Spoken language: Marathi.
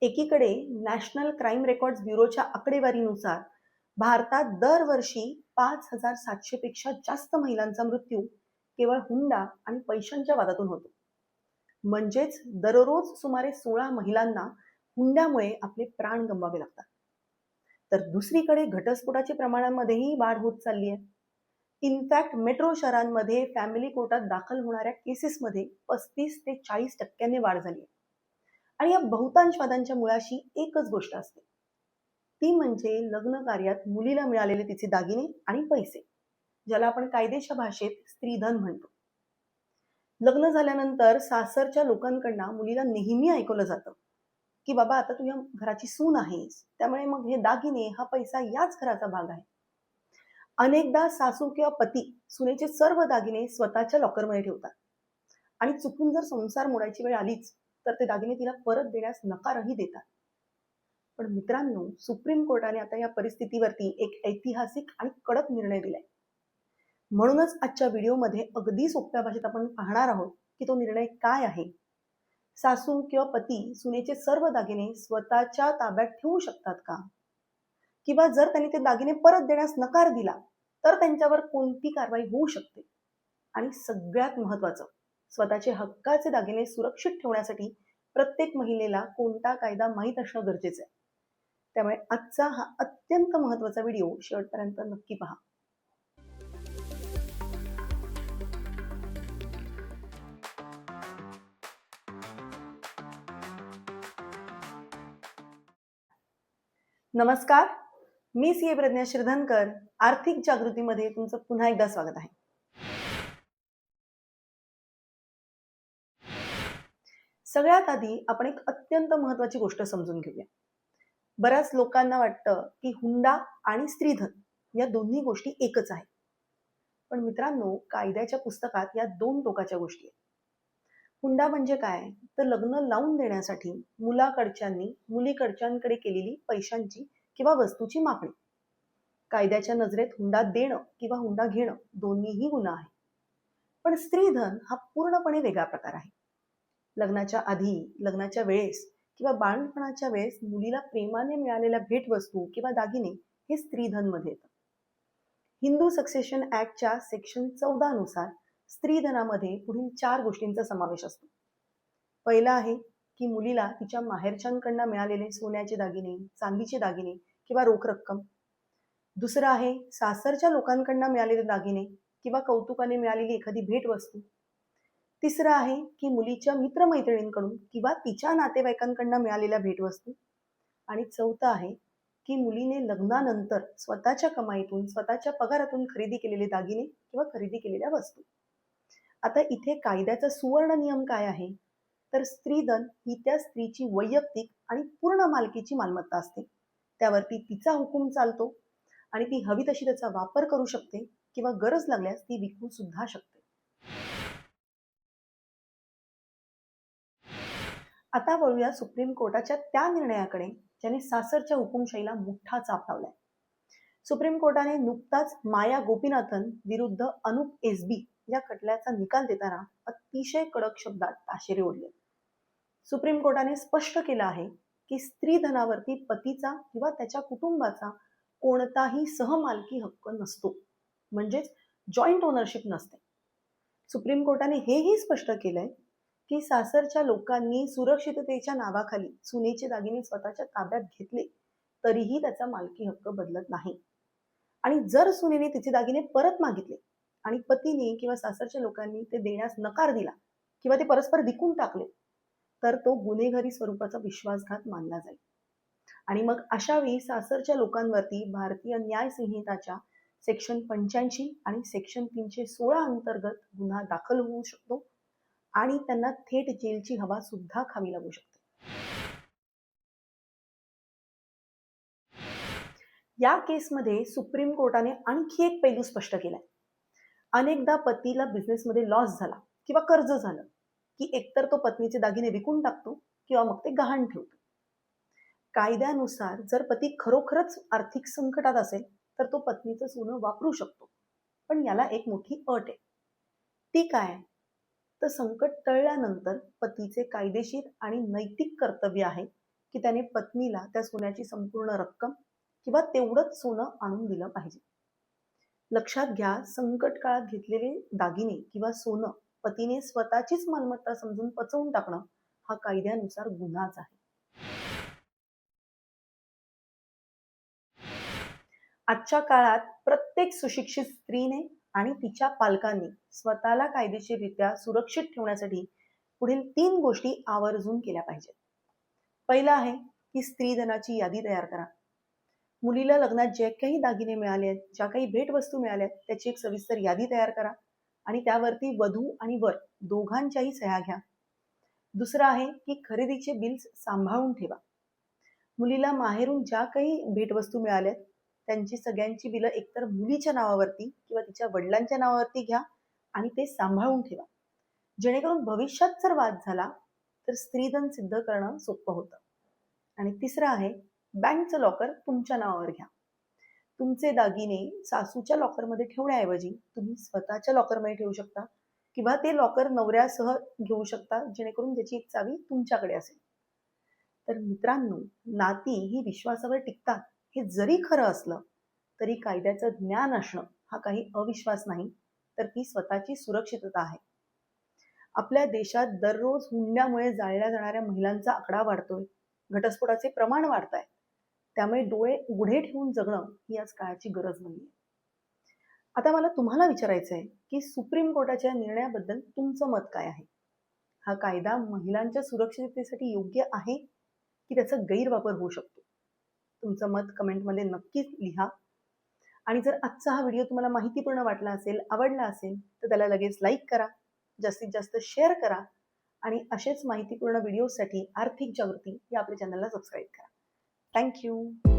एकीकडे नॅशनल क्राईम रेकॉर्ड्स ब्युरोच्या आकडेवारीनुसार भारतात दरवर्षी 5,700 पेक्षा जास्त महिलांचा मृत्यू केवळ हुंडा आणि पैशांच्या वादातून होतो. म्हणजेच दररोज सुमारे 16 महिलांना हुंड्यामुळे आपले प्राण गमवावे लागतात. तर दुसरीकडे घटस्फोटाच्या प्रमाणामध्येही वाढ होत चालली आहे. इनफॅक्ट मेट्रो शहरांमध्ये फॅमिली कोर्टात दाखल होणाऱ्या केसेसमध्ये 35 ते 40% वाढ झाली आहे. आणि या बहुतांश वादांच्या मुळाशी एकच गोष्ट असते, ती म्हणजे लग्न कार्यात मुलीला मिळालेले तिचे दागिने आणि पैसे, ज्याला आपण कायदेच्या भाषेत स्त्रीधन म्हणतो. लग्न झाल्यानंतर सासरच्या लोकांकडनं मुलीला नेहमी ऐकवलं जातं की बाबा आता तू या घराची सून आहेस, त्यामुळे मग हे दागिने हा पैसा याच घराचा भाग आहे. अनेकदा सासू किंवा पती सुनेचे सर्व दागिने स्वतःच्या लॉकरमध्ये ठेवतात आणि चुकून जर संसार मोडायची वेळ आलीच तर ते दागिने तिला परत देण्यास नकारही देतात. पण मित्रांनो, सुप्रीम कोर्टाने आता या परिस्थितीवरती एक ऐतिहासिक आणि कडक निर्णय दिलाय. म्हणूनच आजच्या व्हिडिओमध्ये अगदी सोप्या भाषेत आपण पाहणार आहोत की तो निर्णय काय आहे. सासू किंवा पती सुनेचे सर्व दागिने स्वतःच्या ताब्यात ठेवू शकतात का? किंवा जर त्यांनी ते दागिने परत देण्यास नकार दिला तर त्यांच्यावर कोणती कारवाई होऊ शकते? आणि सगळ्यात महत्त्वाचं, स्वतःचे हक्काचे दागिने सुरक्षित ठेवण्यासाठी प्रत्येक महिलेला कोणता कायदा माहीत असणं गरजेचं आहे. त्यामुळे आजचा हा अत्यंत महत्त्वाचा व्हिडिओ शेवटपर्यंत नक्की पहा. नमस्कार, मी सीए प्रज्ञा श्रीधनकर. आर्थिक जागृतीमध्ये तुमचं पुन्हा एकदा स्वागत आहे. सगळ्यात आधी आपण एक अत्यंत महत्त्वाची गोष्ट समजून घेऊया. बऱ्याच लोकांना वाटतं की हुंडा आणि स्त्रीधन या दोन्ही गोष्टी एकच आहेत. पण मित्रांनो, कायद्याच्या पुस्तकात या दोन टोकाच्या गोष्टी आहेत. हुंडा म्हणजे काय? तर लग्न लावून देण्यासाठी मुलाकडच्यांनी मुलीकडच्यांकडे केलेली पैशांची किंवा वस्तूची मागणी. कायद्याच्या नजरेत हुंडा देणं किंवा हुंडा घेणं दोन्हीही गुन्हा आहे. पण स्त्रीधन हा पूर्णपणे वेगळा प्रकार आहे. लग्नाच्या आधी, लग्नाच्या वेळेस किंवा बाळंतपणाच्या वेळेस मुलीला प्रेमाने मिळालेल्या भेटवस्तू किंवा दागिने हे स्त्रीधन मध्ये येतं. हिंदू सक्सेशन ऍक्टच्या सेक्शन 14 नुसार स्त्रीधनामध्ये पुढील 4 गोष्टींचा समावेश असतो. पहिला आहे की मुलीला तिच्या माहेरच्यांकडून मिळालेले सोन्याचे दागिने, चांदीचे दागिने किंवा रोख रक्कम. दुसरं आहे सासरच्या लोकांकडून मिळालेले दागिने किंवा कौतुकाने मिळालेली एखादी भेटवस्तू. तिसरं आहे की मुलीच्या मित्रमैत्रिणींकडून किंवा तिच्या नातेवाईकांकडून मिळालेल्या भेटवस्तू. आणि चौथं आहे की मुलीने लग्नानंतर स्वतःच्या कमाईतून, स्वतःच्या पगारातून खरेदी केलेले दागिने किंवा खरेदी केलेल्या वस्तू. आता इथे कायद्याचा सुवर्ण नियम काय आहे? तर स्त्रीधन ही त्या स्त्रीची वैयक्तिक आणि पूर्ण मालकीची मालमत्ता असते. त्यावरती तिचा हुकूम चालतो आणि ती हवी तशी त्याचा वापर करू शकते किंवा गरज लागल्यास ती विकू सुद्धा शकते. आता वळूया सुप्रीम कोर्टाच्या त्या निर्णयाकडे ज्याने सासरच्या हुकुमशाहीला मोठा चाप लावलाय. सुप्रीम कोर्टाने नुकताच माया गोपीनाथन विरुद्ध अनुप एसबी या खटल्याचा निकाल देताना अतिशय कडक शब्दात ताशेरे ओढले. सुप्रीम कोर्टाने स्पष्ट केलं आहे की स्त्रीधनावरती पतीचा किंवा त्याच्या कुटुंबाचा कोणताही सहमालकी हक्क नसतो, म्हणजेच जॉईंट ओनरशिप नसते. सुप्रीम कोर्टाने हेही स्पष्ट केलंय की सासरच्या लोकांनी सुरक्षिततेच्या नावाखाली सुनेचे दागिने स्वतःच्या ताब्यात घेतले तरीही त्याचा मालकी हक्क बदलत नाही. आणि जर सुनेने तिचे दागिने परत मागितले आणि पतीने किंवा सासरच्या लोकांनी ते देण्यास नकार दिला किंवा ते परस्पर विकून टाकले तर तो गुन्हेगारी स्वरूपाचा विश्वासघात मानला जाईल. आणि मग अशा वेळी सासरच्या लोकांवरती भारतीय न्याय संहिताच्या सेक्शन 85 आणि सेक्शन 316 अंतर्गत गुन्हा दाखल होऊ शकतो आणि त्यांना थेट जेलची हवा सुद्धा खावी लागू शकते. या केसमध्ये सुप्रीम कोर्टाने आणखी एक पैलू स्पष्ट केलाय. अनेकदा पतीला बिझनेसमध्ये लॉस झाला किंवा कर्ज झालं की एकतर तो पत्नीचे दागिने विकून टाकतो किंवा मग ते गहाण ठेवतो. कायद्यानुसार जर पती खरोखरच आर्थिक संकटात असेल तर तो पत्नीचं सोनं वापरू शकतो. पण याला एक मोठी अट आहे. ती काय? तर संकट टळल्यानंतर पतीचे कायदेशीर आणि नैतिक कर्तव्य आहे की त्याने पत्नीला त्या सोन्याची संपूर्ण रक्कम किंवा तेवढंच सोनं आणून दिलं पाहिजे. लक्षात घ्या, संकट काळात घेतलेले दागिने किंवा सोनं पतीने स्वतःचीच मालमत्ता समजून पचवून टाकणं हा कायद्यानुसार गुन्हाच आहे. आजच्या काळात प्रत्येक सुशिक्षित स्त्रीने आणि तिच्या पालकांनी स्वतःला कायदेशीररित्या सुरक्षित ठेवण्यासाठी पुढील 3 गोष्टी आवर्जून केल्या पाहिजेत. पहिलं आहे की स्त्रीधनाची यादी तयार करा. मुलीला लग्नात जे काही दागिने मिळाले आहेत, ज्या काही भेटवस्तू मिळाल्या आहेत, त्याची एक सविस्तर यादी तयार करा आणि त्यावरती वधू आणि वर दोघांच्याही सह्या घ्या. दुसरं आहे की खरेदीचे बिल्स सांभाळून ठेवा. मुलीला माहेरून ज्या काही भेटवस्तू मिळाल्यात त्यांची सगळ्यांची बिलं एकतर मुलीच्या नावावरती किंवा तिच्या वडिलांच्या नावावरती घ्या आणि ते सांभाळून ठेवा. जेणेकरून भविष्यात जर वाद झाला तर स्त्रीधन सिद्ध करणं सोपं होतं. आणि तिसरं आहे, बँकचं लॉकर तुमच्या नावावर घ्या. तुमचे दागिने सासूच्या लॉकरमध्ये ठेवण्याऐवजी तुम्ही स्वतःच्या लॉकरमध्ये ठेवू शकता किंवा ते लॉकर नवऱ्यासह घेऊ शकता, जेणेकरून त्याची एक चावी तुमच्याकडे असेल. तर मित्रांनो, नाती ही विश्वासावर टिकतात हे जरी खरं असलं तरी कायद्याचं ज्ञान असणं हा काही अविश्वास नाही, तर ती स्वतःची सुरक्षितता आहे. आपल्या देशात दररोज हुंड्यामुळे जाळल्या जाणाऱ्या महिलांचा आकडा वाढतोय, घटस्फोटाचे प्रमाण वाढत आहे. त्यामुळे डोळे उघडे ठेवून जगणं ही आज काळाची गरज नाहीये. आता मला तुम्हाला विचारायचं आहे की सुप्रीम कोर्टाच्या निर्णयाबद्दल तुमचं मत काय आहे? हा कायदा महिलांच्या सुरक्षिततेसाठी योग्य आहे की त्याचा गैरवापर होऊ शकतो? तुमचं मत कमेंटमध्ये नक्कीच लिहा. आणि जर आजचा हा व्हिडिओ तुम्हाला माहितीपूर्ण वाटला असेल, आवडला असेल, तर त्याला लगेच लाईक करा, जास्तीत जास्त शेअर करा आणि असेच माहितीपूर्ण व्हिडिओसाठी आर्थिक जागृती या आपल्या चॅनलला सबस्क्राईब करा. थँक्यू.